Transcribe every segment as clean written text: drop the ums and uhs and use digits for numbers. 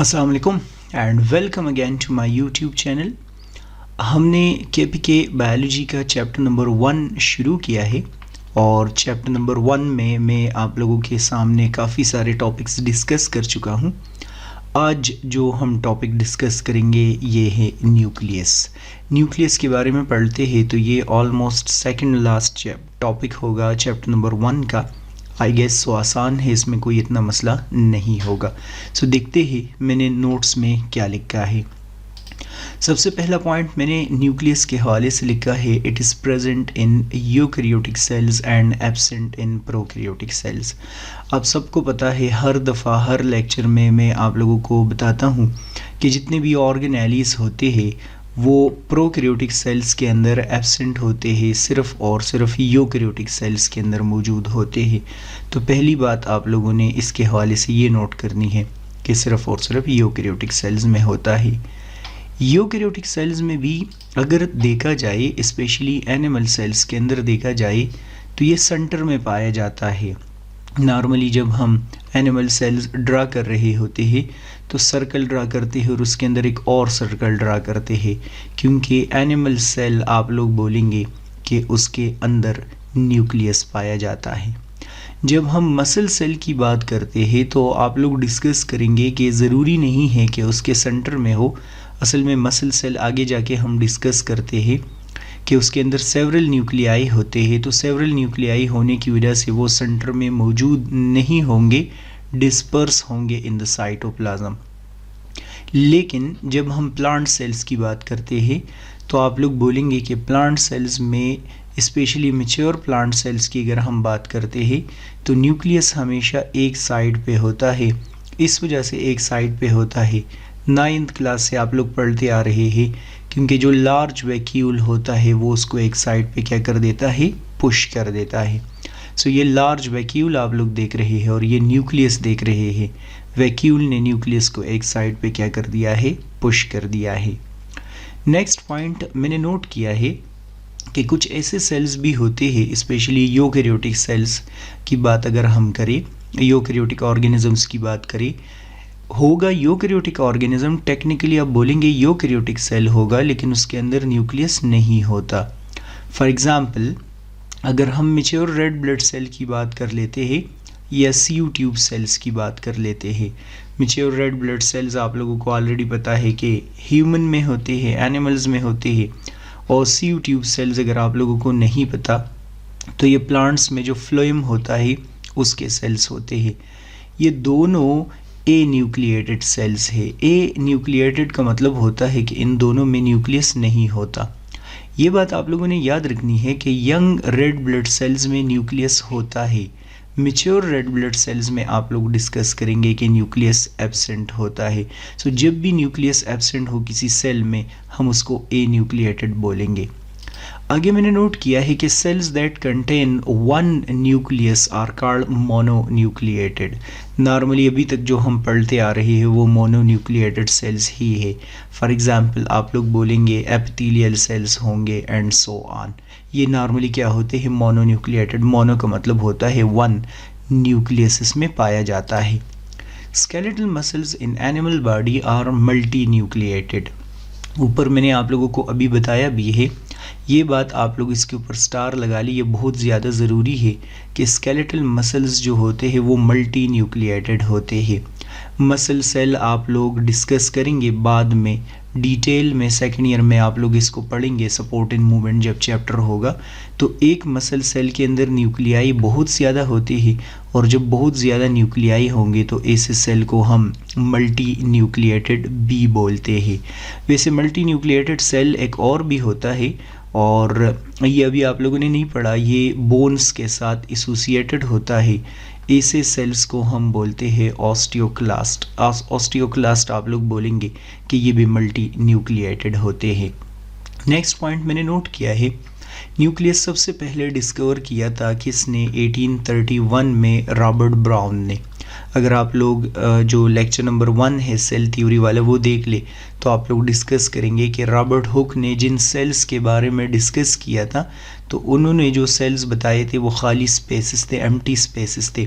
अस्सलाम वालेकुम and welcome again to my YouTube channel. हमने केपीके बायोलॉजी का चैप्टर नंबर 1 शुरू किया है और चैप्टर नंबर 1 में मैं आप लोगों के सामने काफ़ी सारे टॉपिक्स डिस्कस कर चुका हूं। आज जो हम टॉपिक डिस्कस करेंगे ये है न्यूक्लियस के बारे में पढ़ते हैं तो ये ऑलमोस्ट सेकंड लास्ट टॉपिक होगा चैप्टर नंबर 1 का। आई गेस सो आसान है, इसमें कोई इतना मसला नहीं होगा। सो देखते ही मैंने नोट्स में क्या लिखा है। सबसे पहला पॉइंट मैंने न्यूक्लियस के हवाले से लिखा है, it is present in eukaryotic cells and absent in prokaryotic cells. आप सबको पता है, हर दफ़ा हर लेक्चर में मैं आप लोगों को बताता हूँ कि जितने भी ऑर्गेनेलीज होते हैं वो प्रोकैरियोटिक सेल्स के अंदर एब्सेंट होते हैं, सिर्फ और सिर्फ यूकैरियोटिक सेल्स के अंदर मौजूद होते हैं। तो पहली बात आप लोगों ने इसके हवाले से ये नोट करनी है कि सिर्फ और सिर्फ यूकैरियोटिक सेल्स में होता है। यूकैरियोटिक सेल्स में भी अगर देखा जाए, स्पेशली एनिमल सेल्स के अंदर देखा जाए तो ये सेंटर में पाया जाता है। नॉर्मली जब हम एनिमल सेल्स ड्रा कर रहे होते हैं तो सर्कल ड्रा करते हैं और उसके अंदर एक और सर्कल ड्रा करते हैं, क्योंकि एनिमल सेल आप लोग बोलेंगे कि उसके अंदर न्यूक्लियस पाया जाता है। जब हम मसल सेल की बात करते हैं तो आप लोग डिस्कस करेंगे कि ज़रूरी नहीं है कि उसके सेंटर में हो। असल में मसल सेल आगे जाके हम डिस्कस करते हैं कि उसके अंदर सेवरल न्यूक्लियाई होते हैं, तो सेवरल न्यूक्लियाई होने की वजह से वो सेंटर में मौजूद नहीं होंगे, डिस्पर्स होंगे इन द साइटोप्लाज्म। लेकिन जब हम प्लांट सेल्स की बात करते हैं तो आप लोग बोलेंगे कि प्लांट सेल्स में, स्पेशली मैच्योर प्लांट सेल्स की अगर हम बात करते हैं तो न्यूक्लियस हमेशा एक साइड पे होता है। इस वजह से एक साइड पे होता है, 9th क्लास से आप लोग पढ़ते आ रहे हैं, क्योंकि जो लार्ज वैक्यूल होता है वो उसको एक साइड पे क्या कर देता है, पुश कर देता है। सो ये लार्ज वैक्यूल आप लोग देख रहे हैं और ये न्यूक्लियस देख रहे हैं। वैक्यूल ने न्यूक्लियस को एक साइड पे क्या कर दिया है, पुश कर दिया है। नेक्स्ट पॉइंट मैंने नोट किया है कि कुछ ऐसे सेल्स भी होते हैं, स्पेशली यूकैरियोटिक सेल्स की बात अगर हम करें, यूकैरियोटिक ऑर्गेनिजम्स की बात करें, होगा यूकैरियोटिक ऑर्गेनिज्म, टेक्निकली आप बोलेंगे यूकैरियोटिक सेल होगा लेकिन उसके अंदर न्यूक्लियस नहीं होता। फॉर एग्जांपल अगर हम मैच्योर रेड ब्लड सेल की बात कर लेते हैं या सीयू ट्यूब सेल्स की बात कर लेते हैं। मैच्योर रेड ब्लड सेल्स आप लोगों को ऑलरेडी पता है कि ह्यूमन में होते हैं, एनिमल्स में होते हैं, और सीयू ट्यूब सेल्स अगर आप लोगों को नहीं पता तो ये प्लांट्स में जो फ्लोएम होता है उसके सेल्स होते हैं। ये दोनों ए न्यूक्लिएटेड सेल्स है। ए न्यूक्लिएटेड का मतलब होता है कि इन दोनों में न्यूक्लियस नहीं होता। ये बात आप लोगों ने याद रखनी है कि यंग रेड ब्लड सेल्स में न्यूक्लियस होता है, मैच्योर रेड ब्लड सेल्स में आप लोग डिस्कस करेंगे कि न्यूक्लियस एब्सेंट होता है। सो जब भी न्यूक्लियस एब्सेंट हो किसी सेल में हम उसको ए न्यूक्लिएटेड बोलेंगे। आगे मैंने नोट किया है कि cells that contain one nucleus are called mononucleated. Normally अभी तक जो हम पढ़ते आ रहे हैं वो मोनोन्यूक्लिएटेड सेल्स ही है। फॉर एग्जांपल आप लोग बोलेंगे एपिथेलियल सेल्स होंगे एंड सो ऑन। ये नॉर्मली क्या होते हैं, मोनोन्यूक्लिएटेड। मोनो का मतलब होता है वन, न्यूक्लियस इसमें पाया जाता है। Skeletal muscles in animal body are multi nucleated. ऊपर मैंने आप लोगों को अभी बताया भी है, ये बात आप लोग इसके ऊपर स्टार लगा ली, ये बहुत ज़्यादा ज़रूरी है कि स्केलेटल मसल्स जो होते हैं वो मल्टी न्यूक्लिएटेड होते हैं। मसल सेल आप लोग डिस्कस करेंगे बाद में डिटेल में, सेकेंड ईयर में आप लोग इसको पढ़ेंगे, सपोर्ट इन मूवमेंट जब चैप्टर होगा। तो एक मसल सेल के अंदर न्यूक्लियाई बहुत ज़्यादा होती है और जब बहुत ज़्यादा न्यूक्लियाई होंगे तो ऐसे सेल को हम मल्टी न्यूक्लिएटेड भी बोलते हैं। वैसे मल्टी न्यूक्लिएटेड सेल एक और भी होता है और ये अभी आप लोगों ने नहीं पढ़ा, ये बोन्स के साथ एसोसिएटेड होता है। ऐसे सेल्स को हम बोलते हैं ऑस्टियोक्लास्ट। ऑस्टियोक्लास्ट आप लोग बोलेंगे कि ये भी मल्टी न्यूक्लिएटेड होते हैं। नेक्स्ट पॉइंट मैंने नोट किया है, न्यूक्लियस सबसे पहले डिस्कवर किया था किसने, 1831 में रॉबर्ट ब्राउन ने। अगर आप लोग जो लेक्चर नंबर 1 है सेल थ्योरी वाला वो देख ले तो आप लोग डिस्कस करेंगे कि रॉबर्ट हुक ने जिन सेल्स के बारे में डिस्कस किया था तो उन्होंने जो सेल्स बताए थे वो खाली स्पेसेस थे, एम्प्टी स्पेसेस थे।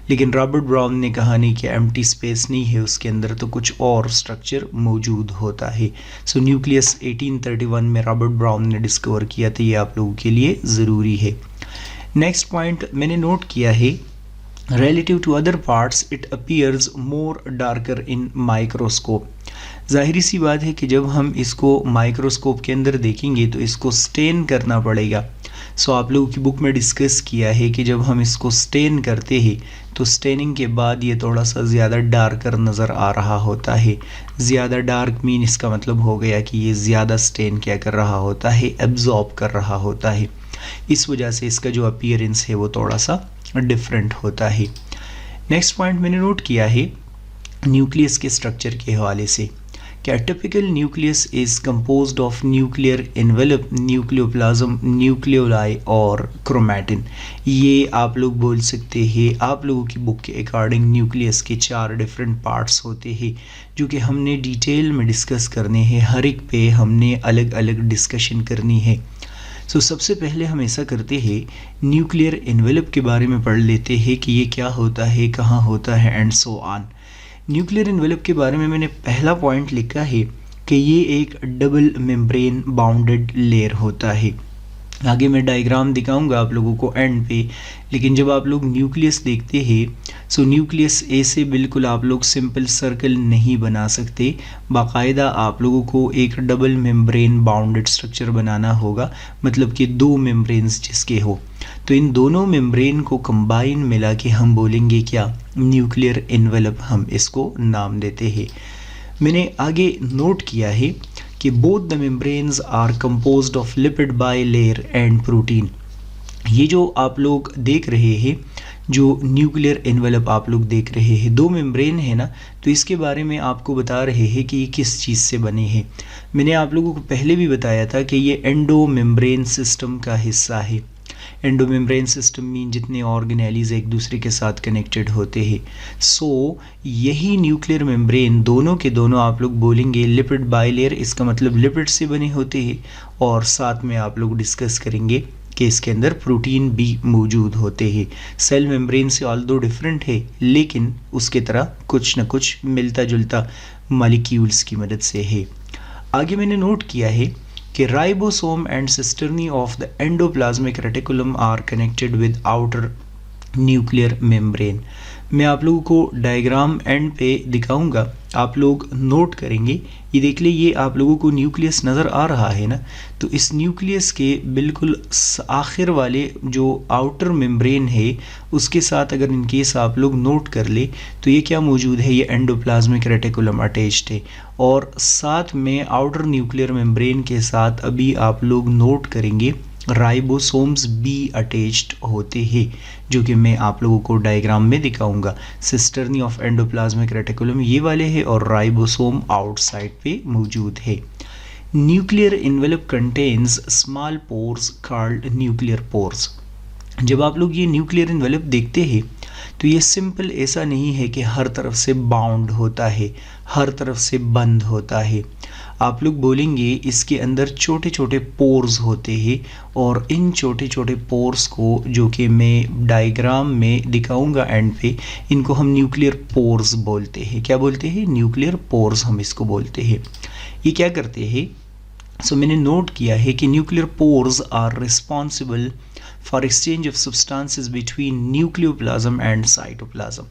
लेकिन रॉबर्ट ब्राउन ने कहा नहीं कि एम्प्टी स्पेस नहीं है उसके अंदर, तो कुछ और स्ट्रक्चर मौजूद होता है। सो न्यूक्लियस 1831 में रॉबर्ट ब्राउन ने डिस्कवर किया था, ये आप लोगों के लिए ज़रूरी है। नेक्स्ट पॉइंट मैंने नोट किया है, relative to other parts it appears more darker in microscope। जाहिर सी बात है कि जब हम इसको माइक्रोस्कोप के अंदर देखेंगे तो इसको स्टेन करना पड़ेगा। सो आप लोगों की बुक में डिस्कस किया है कि जब हम इसको स्टेन करते हैं तो स्टेनिंग के बाद ये थोड़ा सा ज़्यादा डार्कर नज़र आ रहा होता है। ज़्यादा डार्क मीन इसका मतलब हो गया कि ये ज़्यादा स्टेन क्या कर रहा होता है, एब्जॉर्ब कर रहा होता है। इस वजह से इसका जो अपीयरेंस है वो थोड़ा सा डिफरेंट होता है। नेक्स्ट पॉइंट मैंने नोट किया है न्यूक्लियस के स्ट्रक्चर के हवाले से, क्या typical nucleus is composed of nuclear envelope, nucleoplasm, nucleoli और क्रोमैटिन। ये आप लोग बोल सकते हैं, आप लोगों की बुक के अकॉर्डिंग न्यूक्लियस के 4 डिफरेंट पार्ट्स होते हैं जो कि हमने डिटेल में डिस्कस करने हैं। हर एक पे हमने अलग अलग डिस्कशन करनी है। सो सबसे पहले हम ऐसा करते हैं, न्यूक्लियर एनवेलप के बारे में पढ़ लेते हैं कि ये क्या होता है, कहाँ होता है and so on. Nuclear envelope के बारे में मैंने पहला पॉइंट लिखा है कि ये एक डबल मेम्ब्रेन बाउंडेड लेयर होता है। आगे मैं डायग्राम दिखाऊंगा आप लोगों को एंड पे, लेकिन जब आप लोग न्यूक्लियस देखते हैं सो न्यूक्लियस ऐसे बिल्कुल आप लोग सिंपल सर्कल नहीं बना सकते, बाकायदा आप लोगों को एक डबल मेम्ब्रेन बाउंडेड स्ट्रक्चर बनाना होगा, मतलब कि 2 मेम्ब्रेन्स जिसके हो। तो इन दोनों मेम्ब्रेन को कंबाइन मिला के हम बोलेंगे क्या, न्यूक्लियर एनवेलप, हम इसको नाम देते हैं। मैंने आगे नोट किया है कि both the membranes are composed of lipid bilayer and protein. ये जो आप लोग देख रहे हैं, जो न्यूक्लियर एनवेलप आप लोग देख रहे हैं, 2 मेम्ब्रेन है ना, तो इसके बारे में आपको बता रहे हैं कि ये किस चीज़ से बने हैं। मैंने आप लोगों को पहले भी बताया था कि ये एंडो मेम्ब्रेन सिस्टम का हिस्सा है। एंडो मेम्ब्रेन सिस्टम मीन जितने ऑर्गेनेलीज एक दूसरे के साथ कनेक्टेड होते हैं। सो यही न्यूक्लियर मेम्ब्रेन दोनों के दोनों आप लोग बोलेंगे लिपिड बाइलेयर, इसका मतलब लिपिड से बने होते हैं, और साथ में आप लोग डिस्कस करेंगे कि इसके अंदर प्रोटीन भी मौजूद होते हैं। सेल मेम्ब्रेन से ऑल्दो डिफरेंट है, लेकिन उसके तरह कुछ न कुछ मिलता जुलता मॉलिक्यूल्स की मदद से है। आगे मैंने नोट किया है कि ribosome and cisternae of the endoplasmic reticulum are connected with outer nuclear membrane. मैं आप लोगों को डायग्राम एंड पे दिखाऊंगा, आप लोग नोट करेंगे। ये देख ले, ये आप लोगों को न्यूक्लियस नज़र आ रहा है ना, तो इस न्यूक्लियस के बिल्कुल आखिर वाले जो आउटर मेम्ब्रेन है उसके साथ अगर इन केस आप लोग नोट कर ले तो ये क्या मौजूद है, ये एंडोप्लाज्मिक रेटिकुलम अटैच्ड है, और साथ में आउटर न्यूक्लियर मेम्ब्रेन के साथ अभी आप लोग नोट करेंगे राइबोसोम्स भी अटैच्ड होते हैं, जो कि मैं आप लोगों को डायग्राम में दिखाऊंगा। सिस्टर्नी ऑफ एंडोप्लाज्मिक रेटिकुलम ये वाले हैं और राइबोसोम आउटसाइड पे मौजूद है। Nuclear envelope contains small pores called nuclear pores. जब आप लोग ये न्यूक्लियर एनवेलप देखते हैं तो ये सिंपल ऐसा नहीं है कि हर तरफ से बाउंड होता है, हर तरफ से बंद होता है। आप लोग बोलेंगे इसके अंदर छोटे छोटे पोर्स होते हैं, और इन छोटे छोटे पोर्स को, जो कि मैं डायग्राम में दिखाऊंगा एंड पे, इनको हम न्यूक्लियर पोर्स बोलते हैं। क्या बोलते हैं, न्यूक्लियर पोर्स हम इसको बोलते हैं। ये क्या करते हैं, सो मैंने नोट किया है कि nuclear pores are responsible for exchange of substances between nucleoplasm and cytoplasm.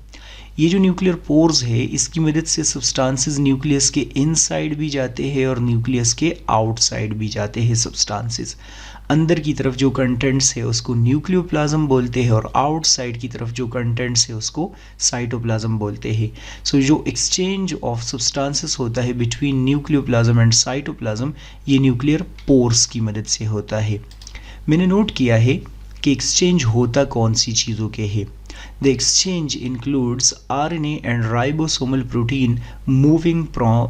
ये जो न्यूक्लियर पोर्स है इसकी मदद से सब्सटेंसेस न्यूक्लियस के इनसाइड भी जाते हैं और न्यूक्लियस के आउटसाइड भी जाते हैं सब्सटेंसेस। अंदर की तरफ जो कंटेंट्स है उसको न्यूक्लियोप्लाज्म बोलते हैं, और आउटसाइड की तरफ जो कंटेंट्स है उसको साइटोप्लाज्म बोलते हैं। सो जो एक्सचेंज ऑफ सब्सटेंसेस होता है बिटवीन न्यूक्लियोप्लाज्म एंड साइटोप्लाज्म, ये न्यूक्लियर पोर्स की मदद से होता है। मैंने नोट किया है कि एक्सचेंज होता कौन सी चीज़ों के है। The exchange includes RNA and ribosomal protein moving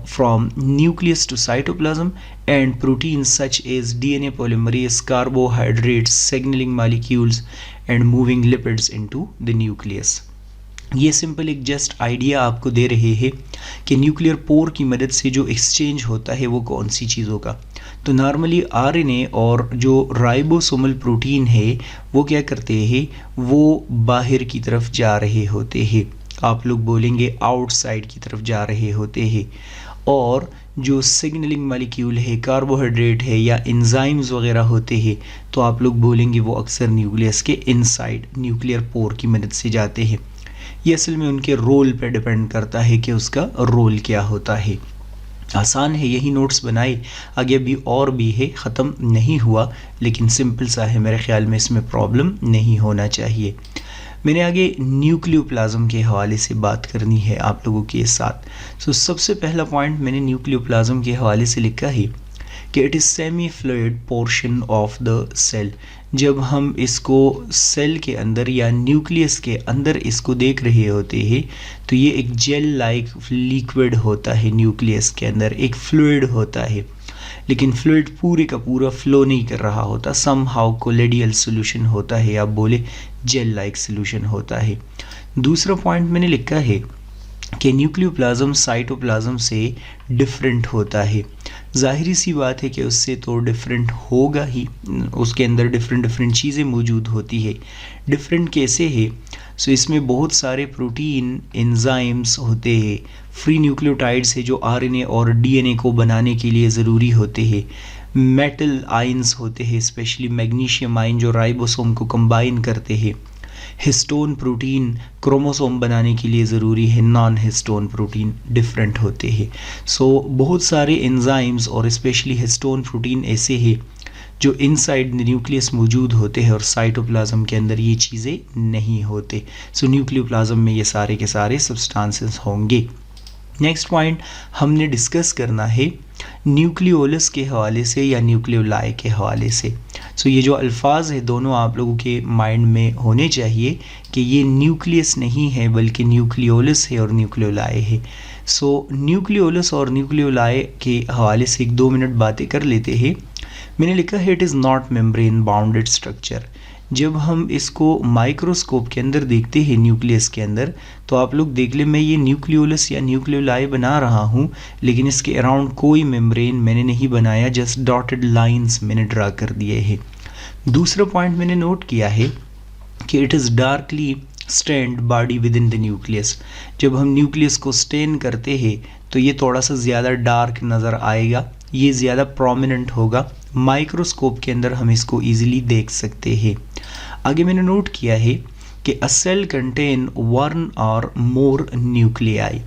from nucleus to cytoplasm, and proteins such as DNA polymerase, carbohydrates, signaling molecules, and moving lipids into the nucleus. ये सिंपल एक जस्ट आइडिया आपको दे रहे हैं कि न्यूक्लियर पोर की मदद से जो एक्सचेंज होता है वो कौन सी चीज़ों का। तो नॉर्मली आरएनए और जो राइबोसोमल प्रोटीन है वो क्या करते हैं, वो बाहर की तरफ जा रहे होते हैं, आप लोग बोलेंगे आउटसाइड की तरफ जा रहे होते हैं। और जो सिग्नलिंग मॉलिक्यूल है, कार्बोहाइड्रेट है या एंजाइम्स वगैरह होते हैं, तो आप लोग बोलेंगे वो अक्सर न्यूक्लियस के इनसाइड न्यूक्लियर पोर की मदद से जाते हैं। ये असल में उनके रोल पे डिपेंड करता है कि उसका रोल क्या होता है। आसान है, यही नोट्स बनाए, आगे भी और भी है, ख़त्म नहीं हुआ, लेकिन सिंपल सा है, मेरे ख्याल में इसमें प्रॉब्लम नहीं होना चाहिए। मैंने आगे न्यूक्लियोप्लाज्म के हवाले से बात करनी है आप लोगों के साथ। सबसे पहला पॉइंट मैंने न्यूक्लियोप्लाज्म के हवाले से लिखा है कि it is semi fluid portion of the cell. जब हम इसको सेल के अंदर या न्यूक्लियस के अंदर इसको देख रहे होते हैं तो ये एक जेल लाइक लिक्विड होता है, न्यूक्लियस के अंदर एक फ्लूइड होता है, लेकिन फ्लूइड पूरे का पूरा फ्लो नहीं कर रहा होता, सम हाउ कोलेडियल सोल्यूशन होता है, आप बोले जेल लाइक सोल्यूशन होता है। दूसरा पॉइंट मैंने लिखा है कि न्यूक्लियोप्लाज्म साइटोप्लाज्म से डिफरेंट होता है। ज़ाहिरी सी बात है कि उससे तो डिफरेंट होगा ही, उसके अंदर डिफरेंट चीज़ें मौजूद होती है। डिफरेंट कैसे है? इसमें बहुत सारे प्रोटीन एंजाइम्स होते हैं, फ्री न्यूक्लियोटाइड्स है जो आरएनए और डीएनए को बनाने के लिए ज़रूरी होते हैं। मेटल आयंस होते हैं, स्पेशली मैग्नीशियम आयन जो राइबोसोम को कंबाइन करते हैं। हिस्टोन प्रोटीन क्रोमोसोम बनाने के लिए ज़रूरी है, नॉन हिस्टोन प्रोटीन डिफरेंट होते हैं। बहुत सारे एंजाइम्स और स्पेशली हिस्टोन प्रोटीन ऐसे हैं जो इनसाइड न्यूक्लियस मौजूद होते हैं और साइटोप्लाज्म के अंदर ये चीज़ें नहीं होते। न्यूक्लियोप्लाज्म में ये सारे के सारे सब्सटेंसेस होंगे। नेक्स्ट पॉइंट हमने डिस्कस करना है न्यूक्लियोलस के हवाले से या न्यूक्लियोलाई के हवाले से। ये जो अल्फाज है दोनों आप लोगों के माइंड में होने चाहिए कि ये न्यूक्लियस नहीं है बल्कि न्यूक्लियोलस है और न्यूक्लियोलाई है। न्यूक्लियोलस और न्यूक्लियोलाई के हवाले से 1-2 मिनट बातें कर लेते हैं। मैंने लिखा है it is not membrane bounded structure. जब हम इसको माइक्रोस्कोप के अंदर देखते हैं न्यूक्लियस के अंदर, तो आप लोग देख ले, मैं ये न्यूक्लियोलस या न्यूक्लियोलाई बना रहा हूँ, लेकिन इसके अराउंड कोई मेम्ब्रेन मैंने नहीं बनाया, जस्ट डॉटेड लाइंस मैंने ड्रा कर दिए हैं। दूसरा पॉइंट मैंने नोट किया है कि it is darkly stained body within the nucleus. जब हम न्यूक्लियस को स्टेन करते हैं तो ये थोड़ा सा ज़्यादा डार्क नज़र आएगा, ये ज़्यादा प्रोमिनेंट होगा। माइक्रोस्कोप के अंदर हम इसको ईजिली देख सकते हैं। आगे मैंने नोट किया है कि अ सेल कंटेन 1 और मोर न्यूक्लियोलाई।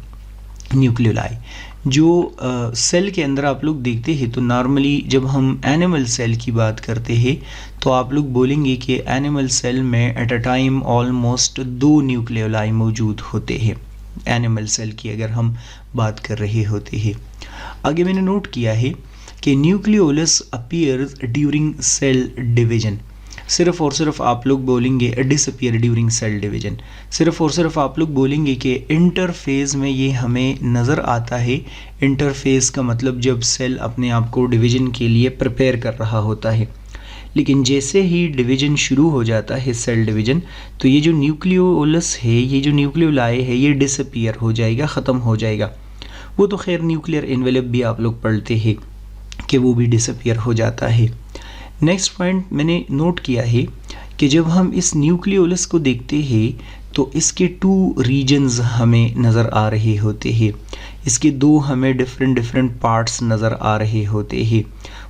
जो सेल के अंदर आप लोग देखते हैं तो नॉर्मली जब हम एनिमल सेल की बात करते हैं तो आप लोग बोलेंगे कि एनिमल सेल में at a time almost 2 nucleoli मौजूद होते हैं, एनिमल सेल की अगर हम बात कर रहे होते हैं। आगे मैंने नोट किया है कि nucleolus appears during cell division. सिर्फ और सिर्फ आप लोग बोलेंगे डिसअपीयर ड्यूरिंग सेल डिवीजन। सिर्फ और सिर्फ आप लोग बोलेंगे कि इंटरफेज में ये हमें नज़र आता है। इंटरफेज का मतलब जब सेल अपने आप को डिवीजन के लिए प्रिपेयर कर रहा होता है, लेकिन जैसे ही डिवीजन शुरू हो जाता है सेल डिवीजन, तो ये जो न्यूक्लियोलस है, ये जो न्यूक्लियोलाई है, ये डिसअपीयर हो जाएगा, ख़त्म हो जाएगा। वो तो खैर न्यूक्लियर एनवेलप भी आप लोग पढ़ते हैं कि वो भी डिसअपीयर हो जाता है। नेक्स्ट पॉइंट मैंने नोट किया है कि जब हम इस न्यूक्लियोलस को देखते हैं तो इसके 2 रीजन्स हमें नज़र आ रहे होते हैं। इसके 2 हमें डिफरेंट पार्ट्स नज़र आ रहे होते हैं।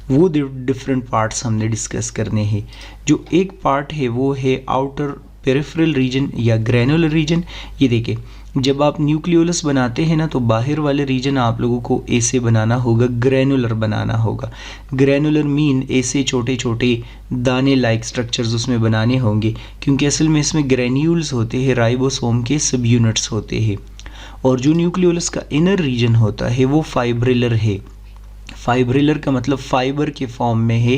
वो डिफरेंट पार्ट्स हमने डिस्कस करने हैं। जो एक पार्ट है वो है आउटर पेरिफेरल रीजन या ग्रैनुलर रीजन। ये देखिए, जब आप न्यूक्लियोलस बनाते हैं ना तो बाहर वाले रीजन आप लोगों को ऐसे बनाना होगा, ग्रैनुलर बनाना होगा। ग्रैनुलर मीन ऐसे छोटे छोटे दाने लाइक स्ट्रक्चर्स उसमें बनाने होंगे, क्योंकि असल में इसमें ग्रैन्यूल्स होते हैं, राइबोसोम के सब यूनिट्स होते हैं। और जो न्यूक्लियोलस का इनर रीजन होता है वो फाइब्रिलर है। फाइब्रिलर का मतलब फाइबर के फॉर्म में है,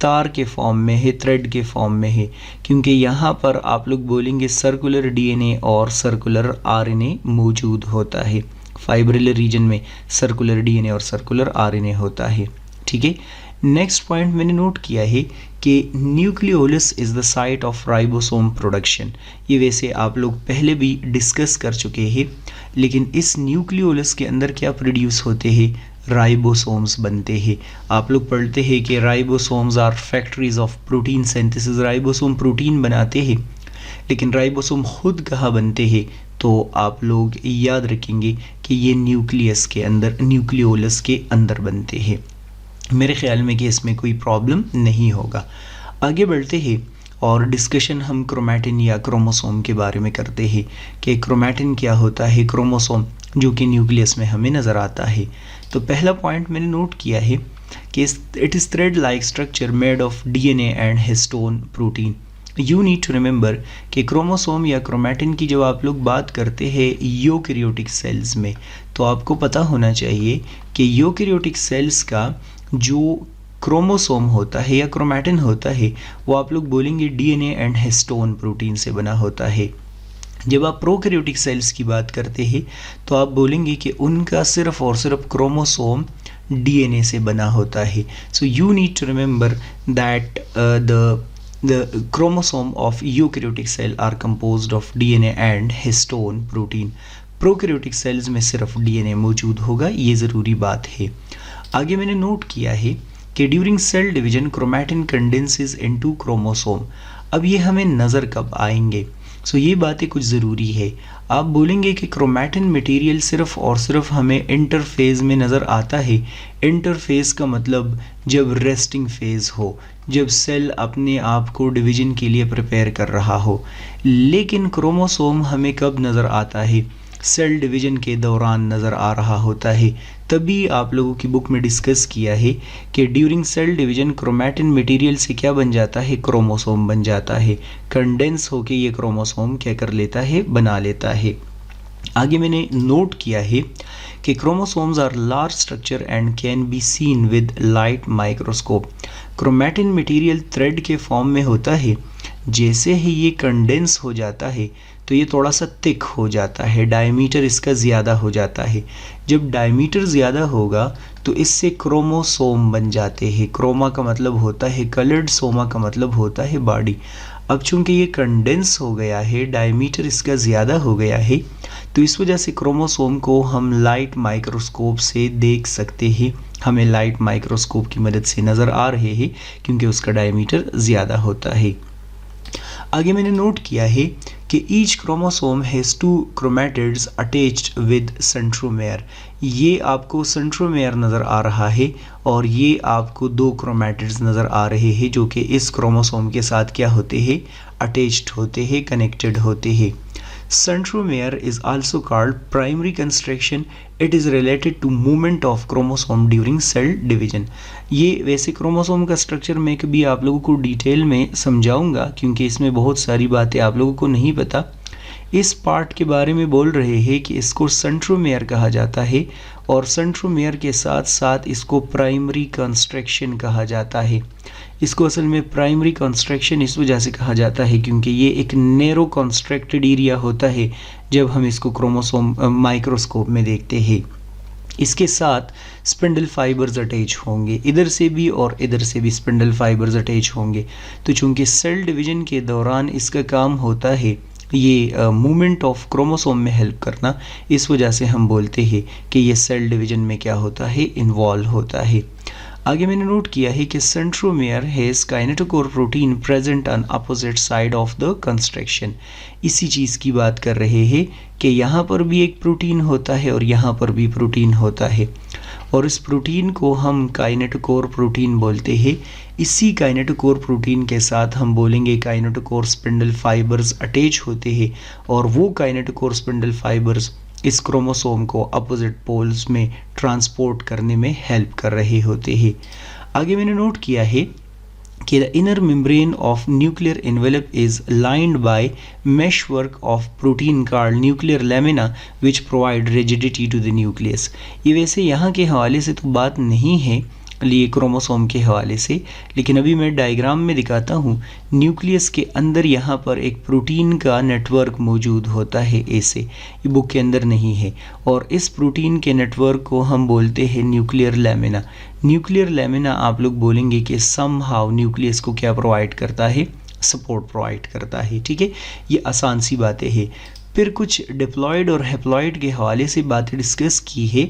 तार के फॉर्म में है, थ्रेड के फॉर्म में है, क्योंकि यहाँ पर आप लोग बोलेंगे सर्कुलर डीएनए और सर्कुलर आरएनए मौजूद होता है। फाइब्रिलर रीजन में सर्कुलर डीएनए और सर्कुलर आरएनए होता है। ठीक है। नेक्स्ट पॉइंट मैंने नोट किया है कि nucleolus is the site of ribosome production. ये वैसे आप लोग पहले भी डिस्कस कर चुके हैं, लेकिन इस न्यूक्लियोलस के अंदर क्या प्रोड्यूस होते हैं? राइबोसोम्स बनते हैं। आप लोग पढ़ते हैं कि ribosomes are factories of protein synthesis. Ribosome protein बनाते हैं, लेकिन राइबोसोम खुद कहाँ बनते हैं? तो आप लोग याद रखेंगे कि ये न्यूक्लियस के अंदर, न्यूक्लियोलस के अंदर बनते हैं। मेरे ख्याल में कि इसमें कोई प्रॉब्लम नहीं होगा। आगे बढ़ते हैं और डिस्कशन हम क्रोमैटिन या क्रोमोसोम के बारे में करते हैं कि क्रोमैटिन क्या होता है, क्रोमोसोम जो कि न्यूक्लियस में हमें नज़र आता है। तो पहला पॉइंट मैंने नोट किया है कि it is thread like structure made of DNA and histone protein. You need to remember कि क्रोमोसोम या क्रोमैटिन की जब आप लोग बात करते हैं यूकेरियोटिक सेल्स में, तो आपको पता होना चाहिए कि यूकेरियोटिक सेल्स का जो क्रोमोसोम होता है या क्रोमैटिन होता है, वो आप लोग बोलेंगे डीएनए एंड हिस्टोन प्रोटीन से बना होता है। जब आप प्रोकैरियोटिक सेल्स की बात करते हैं तो आप बोलेंगे कि उनका सिर्फ और सिर्फ क्रोमोसोम डीएनए से बना होता है। So you need to remember that the chromosome of eukaryotic cell are composed of DNA and histone protein। Prokaryotic cells में सिर्फ डीएनए मौजूद होगा, ये ज़रूरी बात है। आगे मैंने नोट किया है कि during cell division chromatin condenses into chromosome. अब ये हमें नज़र कब आएंगे? सो ये बातें कुछ ज़रूरी है। आप बोलेंगे कि क्रोमैटिन मटेरियल सिर्फ और सिर्फ हमें इंटरफेज़ में नज़र आता है। इंटरफेज़ का मतलब जब रेस्टिंग फेज़ हो, जब सेल अपने आप को डिवीजन के लिए प्रिपेयर कर रहा हो। लेकिन क्रोमोसोम हमें कब नज़र आता है? सेल डिवीजन के दौरान नज़र आ रहा होता है। तभी आप लोगों की बुक में डिस्कस किया है कि during cell division chromatin material से क्या बन जाता है? क्रोमोसोम बन जाता है। कंडेंस होके ये क्रोमोसोम क्या कर लेता है? बना लेता है। आगे मैंने नोट किया है कि chromosomes are large structure and can be seen with light microscope. Chromatin material thread के फॉर्म में होता है। जैसे ही ये कंडेंस हो जाता है तो ये थोड़ा सा थिक हो जाता है, डायमीटर इसका ज़्यादा हो जाता है। जब डायमीटर ज़्यादा होगा तो इससे क्रोमोसोम बन जाते हैं। क्रोमा का मतलब होता है कलर्ड, सोमा का मतलब होता है बॉडी। अब चूंकि ये कंडेंस हो गया है, डायमीटर इसका ज़्यादा हो गया है, तो इस वजह से क्रोमोसोम को हम लाइट माइक्रोस्कोप से देख सकते हैं। हमें लाइट माइक्रोस्कोप की मदद से नज़र आ रहे हैं क्योंकि उसका डायमीटर ज़्यादा होता है। आगे मैंने नोट किया है कि each chromosome has 2 chromatids attached with centromere. ये आपको सेंट्रोमेयर नज़र आ रहा है और ये आपको 2 क्रोमैटिड्स नज़र आ रहे हैं जो कि इस क्रोमोसोम के साथ क्या होते हैं? अटैच्ड होते हैं, कनेक्टेड होते हैं। Centromere is also called primary construction. It is related to movement of chromosome during cell division। ये वैसे क्रोमोसोम का स्ट्रक्चर मैं कभी आप लोगों को डिटेल में समझाऊंगा क्योंकि इसमें बहुत सारी बातें आप लोगों को नहीं पता। इस पार्ट के बारे में बोल रहे हैं कि इसको सेंट्रोमेयर कहा जाता है और सेंट्रोमेयर के साथ साथ इसको प्राइमरी कंस्ट्रक्शन कहा जाता है। इसको असल में प्राइमरी कंस्ट्रक्शन इस वजह से कहा जाता है क्योंकि ये एक नैरो कंस्ट्रक्टेड एरिया होता है जब हम इसको क्रोमोसोम माइक्रोस्कोप में देखते हैं। इसके साथ स्पिंडल फाइबर्स अटैच होंगे, इधर से भी और इधर से भी स्पिंडल फाइबर्स अटैच होंगे। तो चूंकि सेल डिवीजन के दौरान इसका काम होता है ये मूवमेंट ऑफ क्रोमोसोम में हेल्प करना, इस वजह से हम बोलते हैं कि ये सेल डिवीजन में क्या होता है? इन्वॉल्व होता है। आगे मैंने नोट किया है कि centromere has kinetochore protein present on opposite side of the construction. इसी चीज़ की बात कर रहे हैं कि यहाँ पर भी एक प्रोटीन होता है और यहाँ पर भी प्रोटीन होता है और इस प्रोटीन को हम काइनेटोकोर प्रोटीन बोलते हैं। इसी काइनेटोकोर प्रोटीन के साथ हम बोलेंगे काइनेटोकोर स्पिंडल फाइबर्स अटैच होते हैं और वो काइनेटोकोर स्पिंडल फाइबर्स इस क्रोमोसोम को अपोजिट पोल्स में ट्रांसपोर्ट करने में हेल्प कर रहे होते हैं। आगे मैंने नोट किया है कि the inner membrane of nuclear envelope is lined by mesh work of protein called nuclear lamina which provide rigidity to the nucleus. ये वैसे यहाँ के हवाले से तो बात नहीं है लिए क्रोमोसोम के हवाले से, लेकिन अभी मैं डायग्राम में दिखाता हूँ। न्यूक्लियस के अंदर यहाँ पर एक प्रोटीन का नेटवर्क मौजूद होता है ऐसे, ये बुक के अंदर नहीं है, और इस प्रोटीन के नेटवर्क को हम बोलते हैं न्यूक्लियर लैमिना। न्यूक्लियर लैमिना आप लोग बोलेंगे कि समहाउ न्यूक्लियस को क्या प्रोवाइड करता है? सपोर्ट प्रोवाइड करता है। ठीक है, ये आसान सी बातें हैं। फिर कुछ डिप्लॉयड और हैप्लॉयड के हवाले से बातें डिस्कस की है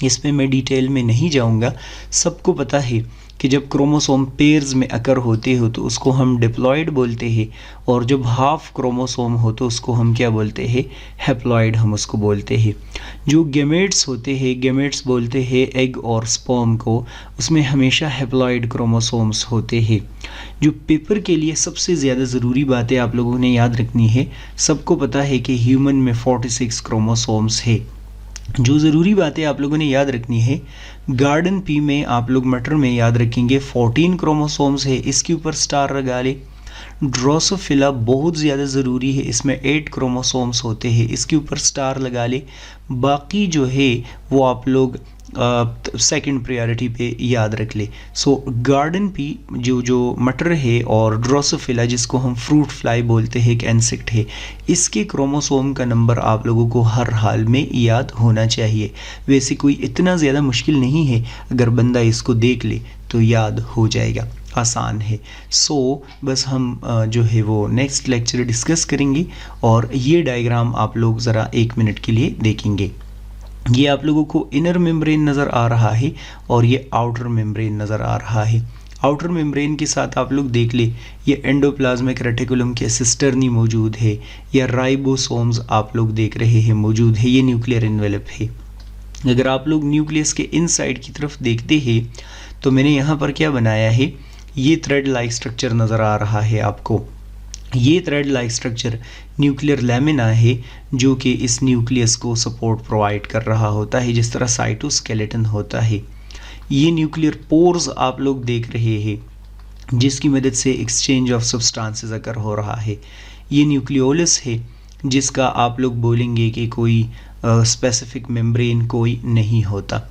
इस पे मैं डिटेल में नहीं जाऊंगा। सबको पता है कि जब क्रोमोसोम पेयर्स में अकर होते हो तो उसको हम डिप्लॉयड बोलते हैं, और जब हाफ क्रोमोसोम हो तो उसको हम क्या बोलते हैं, हैप्लॉयड हम उसको बोलते हैं। जो गेमेट्स होते हैं, गेमेट्स बोलते हैं एग और स्पर्म को, उसमें हमेशा हैप्लॉयड क्रोमोसोम्स होते हैं। जो पेपर के लिए सबसे ज़्यादा ज़रूरी बातें आप लोगों ने याद रखनी है, सबको पता है कि ह्यूमन में 46 क्रोमोसोम्स है। जो ज़रूरी बातें आप लोगों ने याद रखनी है, गार्डन पी में आप लोग मटर में याद रखेंगे 14 क्रोमोसोम्स है, इसके ऊपर स्टार लगा ले। ड्रोसोफिला बहुत ज़्यादा ज़रूरी है, इसमें 8 क्रोमोसोम्स होते हैं, इसके ऊपर स्टार लगा ले। बाकी जो है वो आप लोग सेकंड प्रायोरिटी पे याद रख ले। सो गार्डन पी जो मटर है, और ड्रोसोफिला जिसको हम फ्रूट फ्लाई बोलते हैं, एक इंसेक्ट है, इसके क्रोमोसोम का नंबर आप लोगों को हर हाल में याद होना चाहिए। वैसे कोई इतना ज़्यादा मुश्किल नहीं है, अगर बंदा इसको देख ले तो याद हो जाएगा, आसान है। सो बस हम जो है वो नेक्स्ट लेक्चर डिस्कस करेंगे, और ये डायग्राम आप लोग ज़रा 1 मिनट के लिए देखेंगे। ये आप लोगों को इनर मेम्ब्रेन नज़र आ रहा है, और ये आउटर मेम्ब्रेन नज़र आ रहा है। आउटर मेम्ब्रेन के साथ आप लोग देख ले, ये एंडोप्लाज्मिक रेटिकुलम के सिस्टर्नी मौजूद है, या राइबोसोम्स आप लोग देख रहे हैं मौजूद है, ये न्यूक्लियर एनवेलप है। अगर आप लोग न्यूक्लियस के इनसाइड की तरफ देखते हैं तो मैंने यहाँ पर क्या बनाया है, ये थ्रेड लाइक स्ट्रक्चर नज़र आ रहा है आपको। ये thread like structure nuclear lamina है, जो कि इस न्यूक्लियस को सपोर्ट प्रोवाइड कर रहा होता है, जिस तरह साइटोस्केलेटन होता है। ये न्यूक्लियर पोर्स आप लोग देख रहे हैं, जिसकी मदद से एक्सचेंज ऑफ सब्सटेंसेस अकर हो रहा है। ये न्यूक्लियोलस है, जिसका आप लोग बोलेंगे कि कोई स्पेसिफिक मेम्ब्रेन कोई नहीं होता।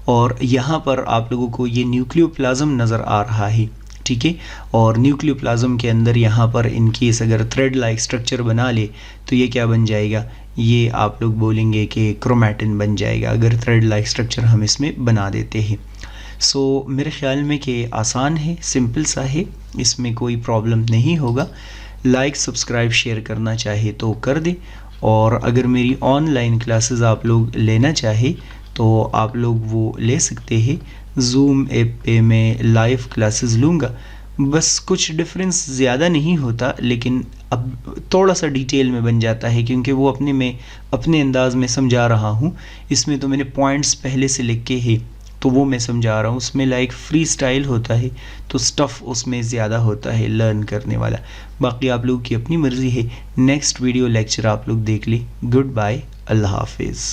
और यहाँ पर आप लोगों को ये न्यूक्लियोप्लाज्म नज़र आ रहा है, ठीक है। और न्यूक्लियोप्लाज्म के अंदर यहाँ पर इन केस अगर थ्रेड लाइक स्ट्रक्चर बना ले तो ये क्या बन जाएगा, ये आप लोग बोलेंगे कि क्रोमैटिन बन जाएगा, अगर थ्रेड लाइक स्ट्रक्चर हम इसमें बना देते हैं। सो मेरे ख्याल में कि आसान है, सिंपल सा है, इसमें कोई प्रॉब्लम नहीं होगा। लाइक सब्सक्राइब शेयर करना चाहे तो कर दे, और अगर मेरी ऑनलाइन क्लासेस आप लोग लेना चाहे तो आप लोग वो ले सकते हैं। जूम ऐप पे मैं लाइव क्लासेस लूँगा, बस कुछ डिफरेंस ज़्यादा नहीं होता, लेकिन अब थोड़ा सा डिटेल में बन जाता है, क्योंकि वो अपने अंदाज में समझा रहा हूँ। इसमें तो मैंने पॉइंट्स पहले से लिख के है, तो वो मैं समझा रहा हूँ। उसमें लाइक फ्री स्टाइल होता है, तो स्टफ़ उसमें ज़्यादा होता है लर्न करने वाला। बाकी आप लोगों की अपनी मर्ज़ी है। नेक्स्ट वीडियो लेक्चर आप लोग देख लें। गुड बाय, अल्लाह हाफिज़।